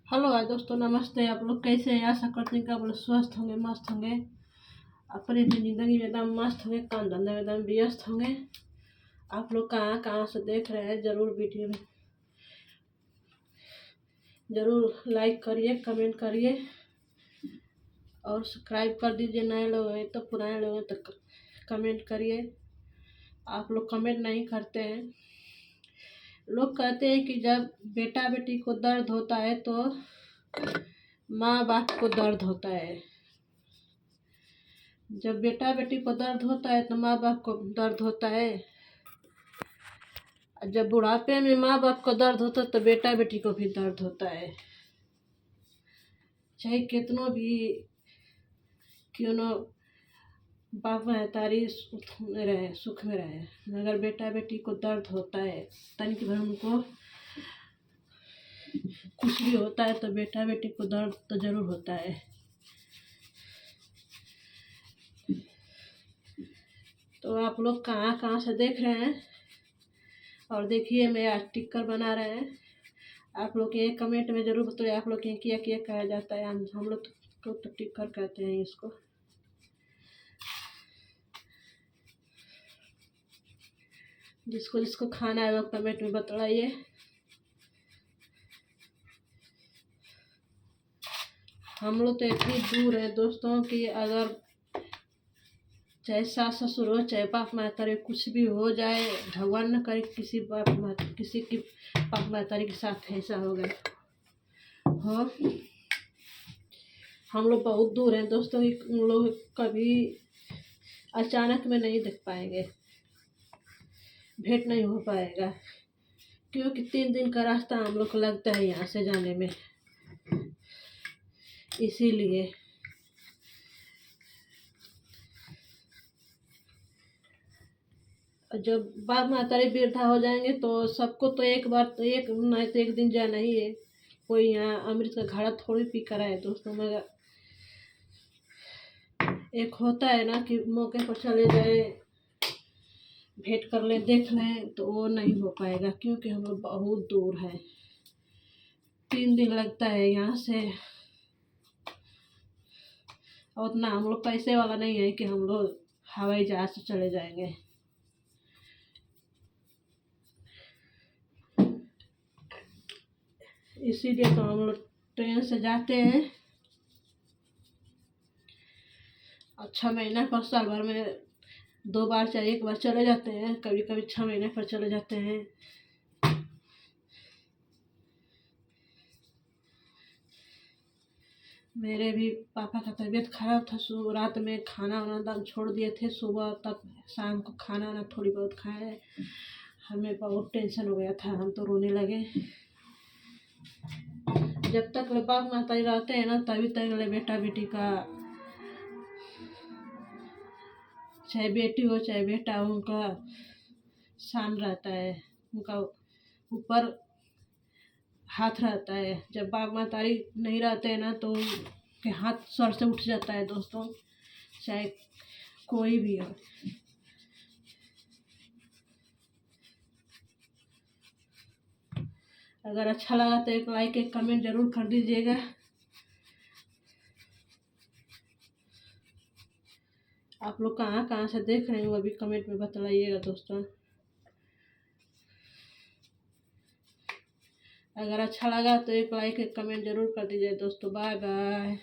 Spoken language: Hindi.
हेलो भाई दोस्तों, नमस्ते। आप लोग कैसे हैं? आशा करते हैं कि आप लोग स्वस्थ होंगे, मस्त होंगे, अपनी ज़िंदगी में एकदम मस्त होंगे, काम धंधे में एकदम व्यस्त होंगे। आप लोग कहाँ कहाँ से देख रहे हैं, ज़रूर वीडियो में ज़रूर लाइक करिए, कमेंट करिए और सब्सक्राइब कर दीजिए। नए लोग हैं तो, पुराने लोग हैं तो कमेंट करिए। आप लोग कमेंट नहीं करते हैं। लोग कहते हैं कि जब बेटा बेटी को दर्द होता है तो माँ बाप को दर्द होता है। जब बेटा बेटी को दर्द होता है तो माँ बाप को दर्द होता है। जब बुढ़ापे में माँ बाप को दर्द होता है तो बेटा बेटी को भी दर्द होता है। चाहे कितनों भी क्यों न बाप महतारी सुख में रहे, मगर बेटा बेटी को दर्द होता है। तनिक भर उनको कुछ भी होता है तो बेटा बेटी को दर्द तो जरूर होता है। तो आप लोग कहाँ कहाँ से देख रहे हैं और देखिए, मैं आज टिक्कर बना रहे हैं। आप लोग ये कमेंट में जरूर बताइए, आप लोग के क्या कहा जाता है। हम लोग तो टिक्कर कहते हैं इसको। जिसको जिसको खाना है वो कमेंट में बताइए। हम लोग तो इतनी दूर है दोस्तों कि अगर चाहे सास ससुर हो, चाहे बाप महतारी, कुछ भी हो जाए, भगवान न करे किसी की बाप महतारी के साथ ऐसा हो गया हो। हम लोग बहुत दूर हैं दोस्तों, उन लोग कभी अचानक में नहीं देख पाएंगे, भेंट नहीं हो पाएगा, क्योंकि 3 दिन का रास्ता हम लोग को लगता है यहाँ से जाने में। इसीलिए जब बाप महतारी वृद्धा हो जाएंगे तो सबको तो एक बार तो एक नहीं तो एक दिन जाना ही है। कोई यहाँ अमृत का घड़ा थोड़ी पी कर आए दोस्तों, मगर एक होता है ना कि मौके पर चले जाए, भेंट कर ले, देख लें, तो वो नहीं हो पाएगा क्योंकि हम लोग बहुत दूर है। 3 दिन लगता है यहाँ से। और उतना हम लोग पैसे वाला नहीं है कि हम लोग हवाई जहाज से चले जाएंगे। इसीलिए तो हम लोग ट्रेन से जाते हैं। और 6 महीना पर, साल भर में 2 बार चाहे 1 बार चले जाते हैं, कभी कभी 6 महीने पर चले जाते हैं। मेरे भी पापा का तबीयत खराब था, रात में खाना वाना दम छोड़ दिए थे, सुबह तक शाम को खाना वाना थोड़ी बहुत खाए। हमें बहुत टेंशन हो गया था, हम तो रोने लगे। जब तक बाप माता रहते हैं ना, तभी तक बेटा बेटी का, चाहे बेटी हो चाहे बेटा हो, उनका शान रहता है, उनका ऊपर हाथ रहता है। जब बाप महतारी नहीं रहते हैं ना तो उनके हाथ सर से उठ जाता है दोस्तों, चाहे कोई भी हो। अगर अच्छा लगा तो एक लाइक एक कमेंट जरूर कर दीजिएगा। आप लोग कहाँ कहाँ से देख रहे हैं वो भी कमेंट में बताइएगा दोस्तों। अगर अच्छा लगा तो एक लाइक एक कमेंट जरूर कर दीजिए दोस्तों। Bye bye.